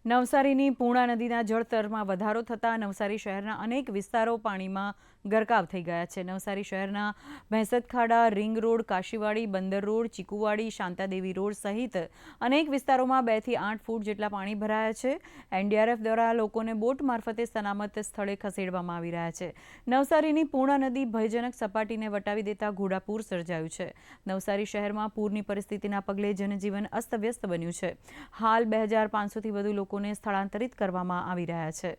નવસારીની પૂર્ણા નદીના જળસ્તરમાં વધારો થતાં નવસારી શહેરના અનેક વિસ્તારો પાણીમાં ગરકાવ થઈ ગયા છે। નવસારી શહેરના ભેંસદ ખાડા, રિંગ રોડ, કાશીવાડી, બંદર રોડ, ચીકુવાડી, શાંતાદેવી રોડ સહિત અનેક વિસ્તારોમાં 2 થી 8 ફૂટ જેટલા પાણી ભરાયા છે। એનડીઆરએફ દ્વારા લોકોને બોટ મારફતે સલામત સ્થળે ખસેડવામાં આવી રહ્યા છે। નવસારીની પૂર્ણા નદી ભયજનક સપાટીને વટાવી દેતા ઘોડાપૂર સર્જાયું છે। નવસારી શહેરમાં પૂરની પરિસ્થિતિના પગલે જનજીવન અસ્તવ્યસ્ત બન્યું છે। હાલ 2500થી વધુ લોકોને સ્થળાંતરિત કરવામાં આવી રહ્યા છે।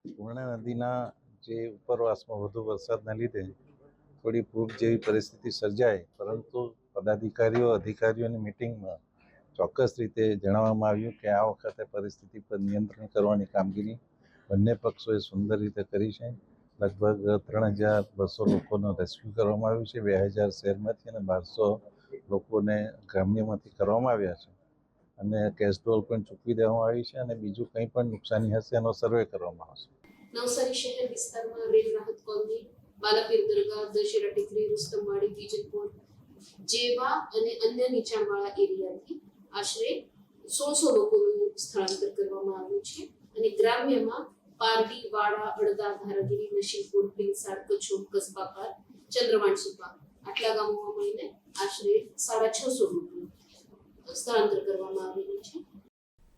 પૂર્ણા નદીના જે ઉપરવાસમાં વધુ વરસાદના લીધે થોડી પૂર જેવી પરિસ્થિતિ સર્જાય, પરંતુ અધિકારીઓની મિટિંગમાં ચોક્કસ રીતે જણાવવામાં આવ્યું કે આ વખતે પરિસ્થિતિ પર નિયંત્રણ કરવાની કામગીરી બંને પક્ષોએ સુંદર રીતે કરી છે। લગભગ 3200 લોકોનો રેસ્ક્યુ કરવામાં આવ્યું છે। 2000 શહેરમાંથી અને 1200 લોકોને ગ્રામ્યમાંથી કરવામાં આવ્યા છે અને કેશ ડોલ પણ ચૂકવી દેવામાં આવી છે અને બીજું કંઈ પણ નુકસાની હશે એનો સર્વે કરવામાં આવશે। નવસારી શહેર વિસ્તારમાં રેલ રાહત કોલોની, બાલાપીર દરગાહ, દશેરા ટેકરી, રુસ્તમવાડી, બીજલપુર જેવા અને અન્ય નીચાણવાળા એરિયાથી આશરે 100 લોકોનું સ્થળાંતર કરવામાં આવ્યું છે અને ગ્રામ્યમાં પારડી, વાડા, અડદા, ધારાગીરી, નશીપુર, ભીલસાડ, કચ્છોડ, કસબાપાર, ચંદ્રવાણસુપા આટલા ગામોમાં મળીને આશરે 650 લોકોનું સ્થળાંતર કરવામાં આવેલું છે।